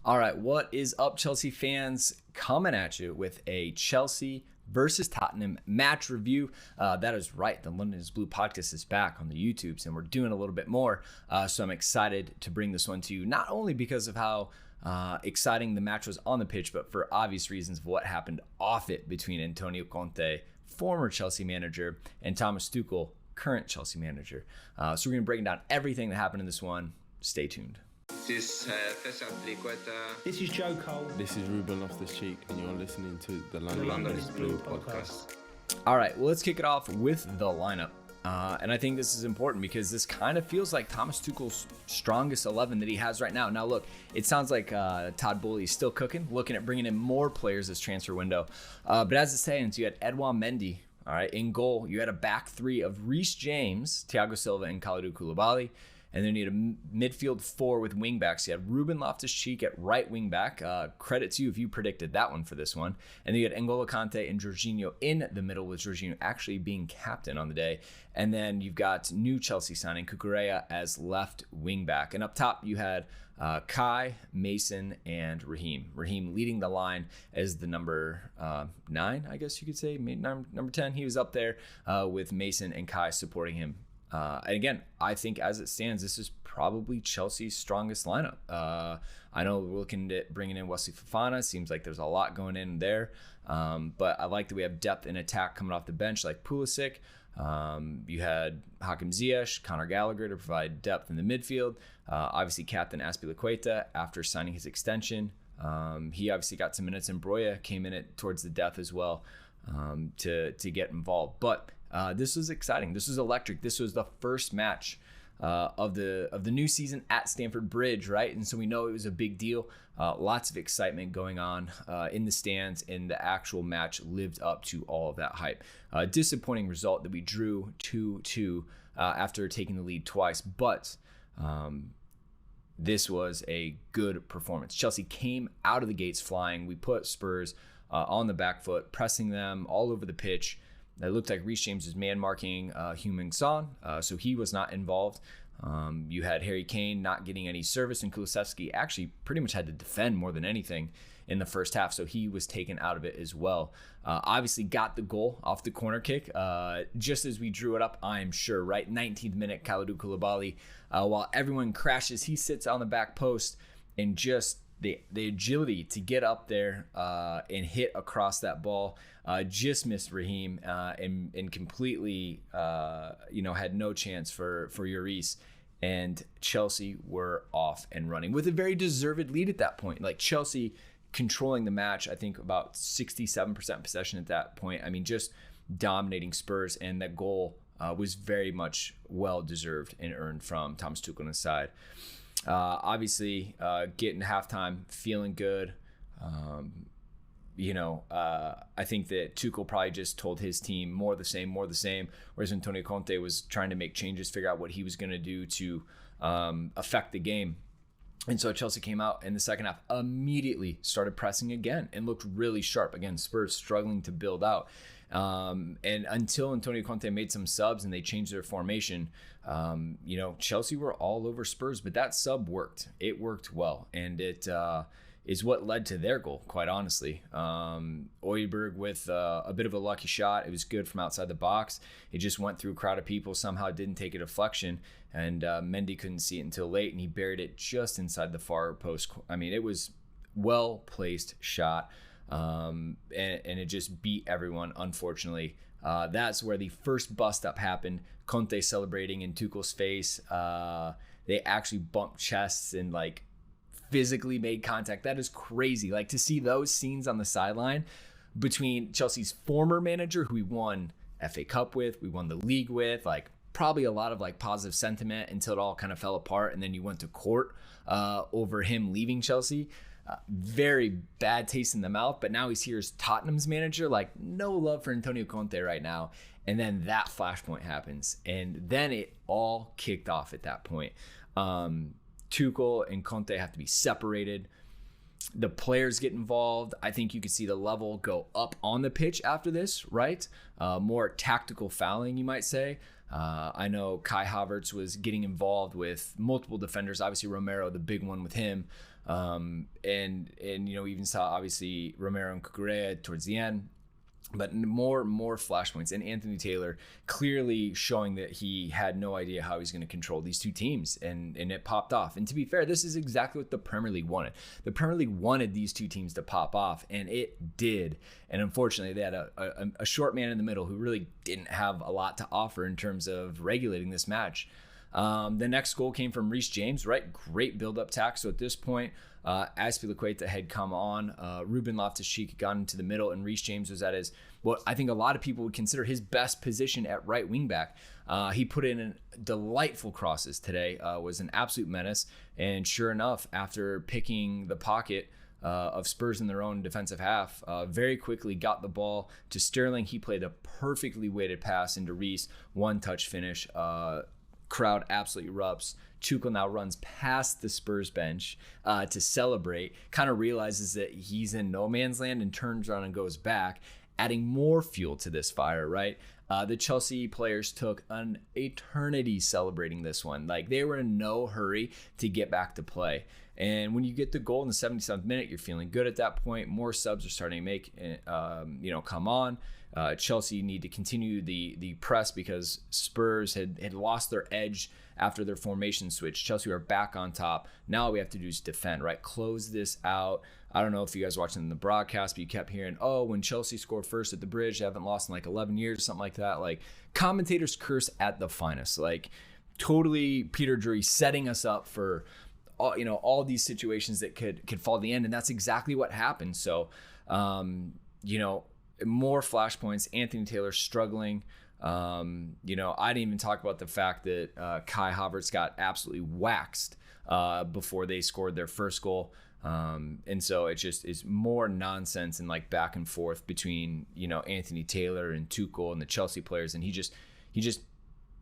All right, what is up, Chelsea fans? Coming at you with a Chelsea versus Tottenham match review. That is right, the London is Blue podcast is back on the YouTubes, and we're doing a little bit more. So I'm excited to bring this one to you, not only because of how exciting the match was on the pitch, but for obvious reasons of what happened off it between Antonio Conte, former Chelsea manager, and Thomas Tuchel, current Chelsea manager. So we're going to break down everything that happened in this one. Stay tuned. This is Joe Cole. This is Ruben Loftus-Cheek, and you're listening to the London is Blue podcast. All right, well, let's kick it off with the lineup. And I think this is important because this kind of feels like Thomas Tuchel's strongest 11 that he has right now. Now, look, it sounds like Todd Boehly is still cooking, looking at bringing in more players this transfer window. But as it stands, you had Edouard Mendy, all right, in goal. You had a back three of Reece James, Thiago Silva, and Kalidou Koulibaly. And then you had a midfield four with wingbacks. You had Ruben Loftus-Cheek at right wingback. Credit to you if you predicted that one for this one. And then you had N'Golo Kante and Jorginho in the middle, with Jorginho actually being captain on the day. And then you've got new Chelsea signing Cucurella as left wingback. And up top you had Kai, Mason, and Raheem. Raheem leading the line as the number 9, I guess you could say, number 10. He was up there with Mason and Kai supporting him. And again, I think as it stands, this is probably Chelsea's strongest lineup. I know we're looking at bringing in Wesley Fofana. Seems like there's a lot going in there. But I like that we have depth in attack coming off the bench like Pulisic. You had Hakim Ziyech, Conor Gallagher to provide depth in the midfield. Obviously, captain Azpilicueta after signing his extension. He obviously got some minutes, and Broja came in it towards the death as well to get involved. But this was exciting. This was electric. This was the first match of the new season at Stamford Bridge, right? And so we know it was a big deal. Lots of excitement going on in the stands, and the actual match lived up to all of that hype. Disappointing result that we drew 2-2 after taking the lead twice, but this was a good performance. Chelsea came out of the gates flying. We put Spurs on the back foot, pressing them all over the pitch. It looked like Reece James was man-marking Heung-min Son, so he was not involved. You had Harry Kane not getting any service, and Kulusevski actually pretty much had to defend more than anything in the first half, so he was taken out of it as well. Obviously got the goal off the corner kick, just as we drew it up, I'm sure, right? 19th minute, Kalidou Koulibaly, while everyone crashes, he sits on the back post, and just the agility to get up there and hit across that ball just missed Raheem and completely had no chance for Lloris, and Chelsea were off and running with a very deserved lead at that point. Like, Chelsea controlling the match, I think about 67% possession at that point. I mean, just dominating Spurs, and that goal was very much well deserved and earned from Thomas Tuchel on his side. Obviously, getting halftime, feeling good. I think that Tuchel probably just told his team more the same, whereas Antonio Conte was trying to make changes, figure out what he was going to do to affect the game. And so Chelsea came out in the second half, immediately started pressing again and looked really sharp. Again, Spurs struggling to build out. And until Antonio Conte made some subs and they changed their formation, Chelsea were all over Spurs, but that sub worked. It worked well, and it is what led to their goal, quite honestly. Højbjerg with a bit of a lucky shot. It was good from outside the box. It just went through a crowd of people, somehow didn't take a deflection, and Mendy couldn't see it until late, and he buried it just inside the far post. I mean, it was well-placed shot. And it just beat everyone, unfortunately. That's where the first bust-up happened. Conte celebrating in Tuchel's face. They actually bumped chests and, physically made contact. That is crazy. To see those scenes on the sideline between Chelsea's former manager, who we won FA Cup with, we won the league with, probably a lot of positive sentiment until it all kind of fell apart, and then you went to court over him leaving Chelsea. Very bad taste in the mouth, but now he's here as Tottenham's manager. No love for Antonio Conte right now. And then that flashpoint happens, and then it all kicked off at that point. Tuchel and Conte have to be separated. The players get involved. I think you could see the level go up on the pitch after this, right? More tactical fouling, you might say. I know Kai Havertz was getting involved with multiple defenders. Obviously, Romero, the big one with him. And even saw, obviously, Romero and Cucurella towards the end. But more flashpoints, and Anthony Taylor clearly showing that he had no idea how he's going to control these two teams, and it popped off. And to be fair, this is exactly what the Premier League wanted. The Premier League wanted these two teams to pop off, and it did. And unfortunately, they had a short man in the middle who really didn't have a lot to offer in terms of regulating this match. The next goal came from Reece James, right? Great build-up tack. So at this point, Azpilicueta had come on. Ruben Loftus-Cheek had gone into the middle, and Reece James was at his, what I think a lot of people would consider his best position at right wing back. He put in delightful crosses today, was an absolute menace. And sure enough, after picking the pocket of Spurs in their own defensive half, very quickly got the ball to Sterling. He played a perfectly weighted pass into Reece, one-touch finish. Crowd absolutely erupts. Tuchel now runs past the Spurs bench to celebrate, kind of realizes that he's in no man's land and turns around and goes back, adding more fuel to this fire, right? The Chelsea players took an eternity celebrating this one. Like, they were in no hurry to get back to play. And when you get the goal in the 77th minute, you're feeling good at that point. More subs are starting to make, come on. Chelsea need to continue the press because Spurs had lost their edge after their formation switch. Chelsea are back on top. Now all we have to do is defend, right? Close this out. I don't know if you guys watching in the broadcast, but you kept hearing, oh, when Chelsea scored first at the Bridge, they haven't lost in like 11 years, something like that. Like, commentators curse at the finest. Like, totally Peter Drury setting us up for all these situations that could fall at the end, and that's exactly what happened. So, more flashpoints. Anthony Taylor struggling. I didn't even talk about the fact that Kai Havertz got absolutely waxed before they scored their first goal. And so it just is more nonsense and like back and forth between, Anthony Taylor and Tuchel and the Chelsea players. And he just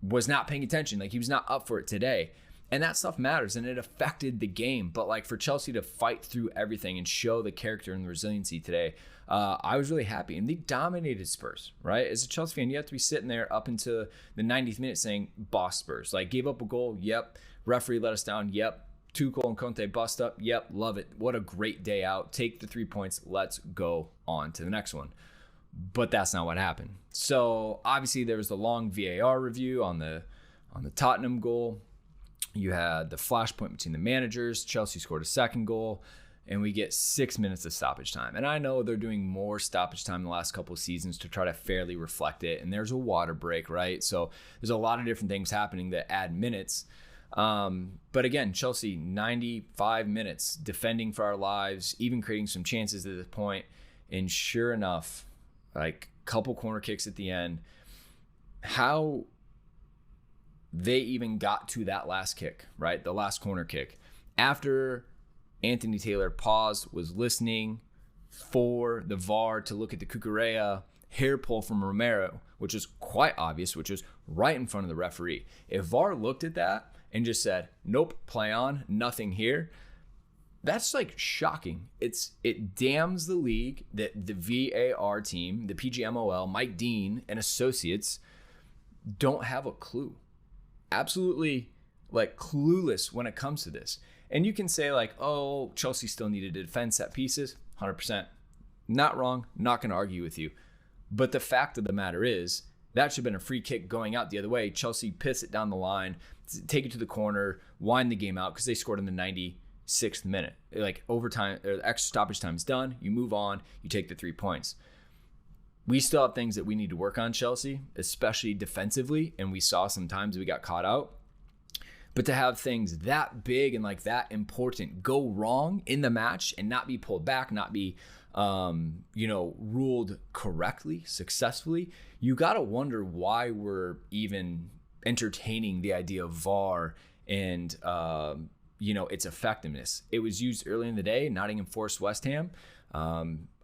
was not paying attention. Like, he was not up for it today. And that stuff matters, and it affected the game. But like, for Chelsea to fight through everything and show the character and the resiliency today, I was really happy. And they dominated Spurs, right? As a Chelsea fan, you have to be sitting there up into the 90th minute saying, boss Spurs. Like, gave up a goal, yep. Referee let us down, yep. Tuchel and Conte bust up, yep. Love it. What a great day out. Take the 3 points. Let's go on to the next one. But that's not what happened. So obviously there was the long VAR review on the Tottenham goal. You had the flashpoint between the managers. Chelsea scored a second goal, and we get 6 minutes of stoppage time. And I know they're doing more stoppage time in the last couple of seasons to try to fairly reflect it. And there's a water break, right? So there's a lot of different things happening that add minutes. But again, Chelsea, 95 minutes defending for our lives, even creating some chances at this point. And sure enough, like, couple corner kicks at the end. How they even got to that last kick, right? The last corner kick. After Anthony Taylor paused, was listening for the VAR to look at the Cucurella hair pull from Romero, which is quite obvious, which was right in front of the referee. If VAR looked at that and just said, nope, play on, nothing here, that's like shocking. It damns the league that the VAR team, the PGMOL, Mike Dean and associates don't have a clue. Absolutely like clueless when it comes to this. And you can say like, oh, Chelsea still needed to defend set pieces. 100%. Not wrong. Not going to argue with you. But the fact of the matter is that should have been a free kick going out the other way. Chelsea piss it down the line, take it to the corner, wind the game out because they scored in the 96th minute. Like, overtime, or extra stoppage time is done. You move on. You take the 3 points. We still have things that we need to work on, Chelsea, especially defensively, and we saw sometimes we got caught out. But to have things that big and like that important go wrong in the match and not be pulled back, not be, ruled correctly, successfully, you got to wonder why we're even entertaining the idea of VAR and, its effectiveness. It was used early in the day. Nottingham forced West Ham.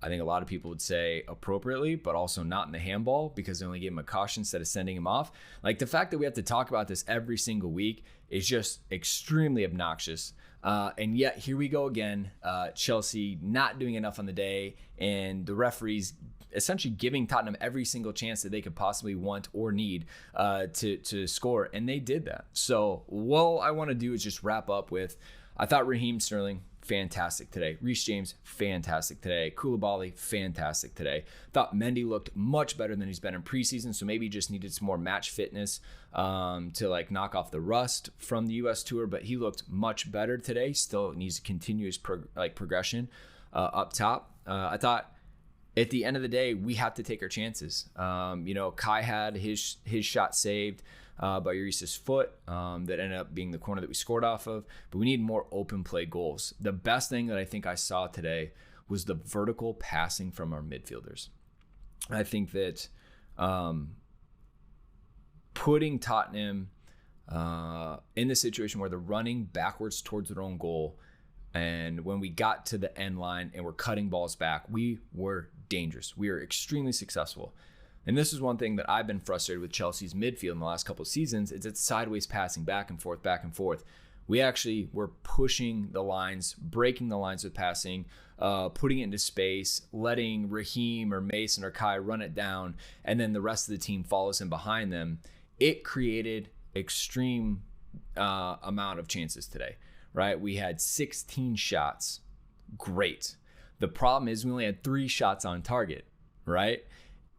I think a lot of people would say appropriately, but also not in the handball because they only gave him a caution instead of sending him off. Like, the fact that we have to talk about this every single week is just extremely obnoxious. And yet here we go again. Chelsea not doing enough on the day, and the referees essentially giving Tottenham every single chance that they could possibly want or need to score, and they did that. So what I want to do is just wrap up with, I thought Raheem Sterling, fantastic today. Reece James, fantastic today. Koulibaly, fantastic today. Thought Mendy looked much better than he's been in preseason, so maybe he just needed some more match fitness to like knock off the rust from the U.S. tour, but he looked much better today. Still needs continuous progression up top. I thought at the end of the day, we have to take our chances. Kai had his shot saved by Reece's foot that ended up being the corner that we scored off of, but we need more open play goals. The best thing that I think I saw today was the vertical passing from our midfielders. I think that putting Tottenham in the situation where they're running backwards towards their own goal, and when we got to the end line and we're cutting balls back, we were dangerous. We were extremely successful. And this is one thing that I've been frustrated with Chelsea's midfield in the last couple of seasons, is it's sideways passing back and forth, back and forth. We actually were pushing the lines, breaking the lines with passing, putting it into space, letting Raheem or Mason or Kai run it down, and then the rest of the team follows in behind them. It created extreme amount of chances today, right? We had 16 shots. Great. The problem is we only had 3 shots on target, right?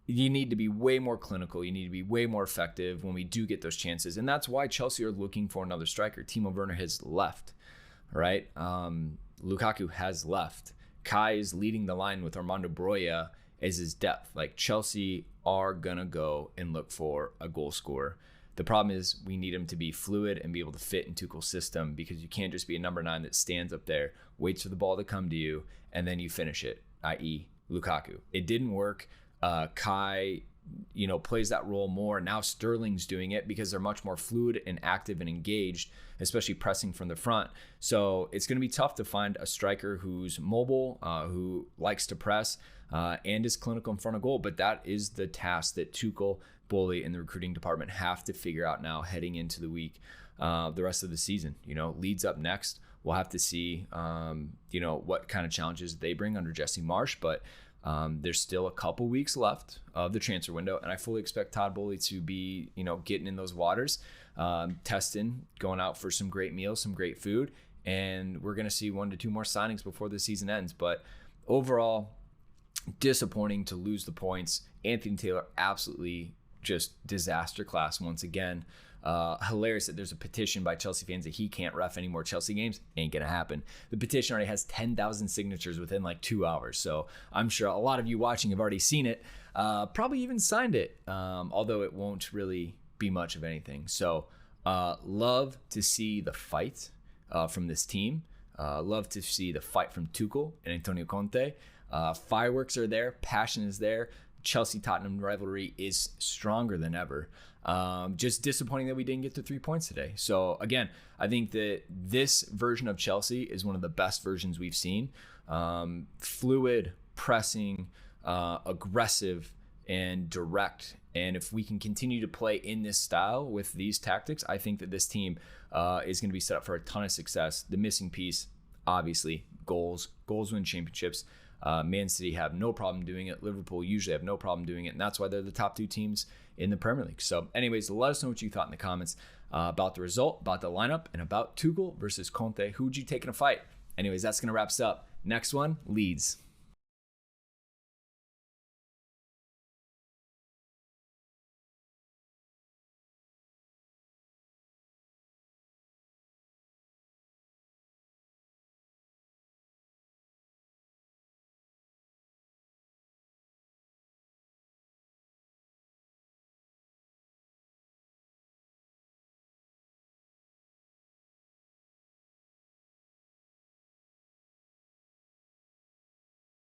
You need to be way more clinical. You need to be way more effective when we do get those chances. And that's why Chelsea are looking for another striker. Timo Werner has left, right? Lukaku has left. Kai is leading the line with Armando Broja as his depth. Like, Chelsea are going to go and look for a goal scorer. The problem is we need him to be fluid and be able to fit in Tuchel's system, because you can't just be a number 9 that stands up there, waits for the ball to come to you, and then you finish it, i.e. Lukaku. It didn't work. Kai, plays that role more. Now Sterling's doing it because they're much more fluid and active and engaged, especially pressing from the front. So it's going to be tough to find a striker who's mobile, who likes to press, and is clinical in front of goal. But that is the task that Tuchel, Boehly, and the recruiting department have to figure out now heading into the week, the rest of the season. Leeds up next. We'll have to see, what kind of challenges they bring under Jesse Marsch, but there's still a couple weeks left of the transfer window, and I fully expect Todd Boehly to be, getting in those waters, testing, going out for some great meals, some great food, and we're going to see 1 to 2 more signings before the season ends. But overall, disappointing to lose the points. Anthony Taylor, absolutely just disaster class once again. Hilarious that there's a petition by Chelsea fans that he can't ref any more Chelsea games. Ain't gonna happen. The petition already has 10,000 signatures within like 2 hours, so I'm sure a lot of you watching have already seen it, probably even signed it, although it won't really be much of anything. So love to see the fight from this team. Love to see the fight from Tuchel and Antonio Conte. Fireworks are there, passion is there. Chelsea-Tottenham rivalry is stronger than ever. Just disappointing that we didn't get the 3 points today. So again, I think that this version of Chelsea is one of the best versions we've seen. Fluid, pressing, aggressive, and direct. And if we can continue to play in this style with these tactics, I think that this team is going to be set up for a ton of success. The missing piece, obviously, goals. Goals win championships. Man City have no problem doing it. Liverpool usually have no problem doing it, and that's why they're the top 2 teams in the Premier League. So anyways, let us know what you thought in the comments about the result, about the lineup, and about Tuchel versus Conte. Who would you take in a fight? Anyways, that's going to wrap us up. Next one, Leeds.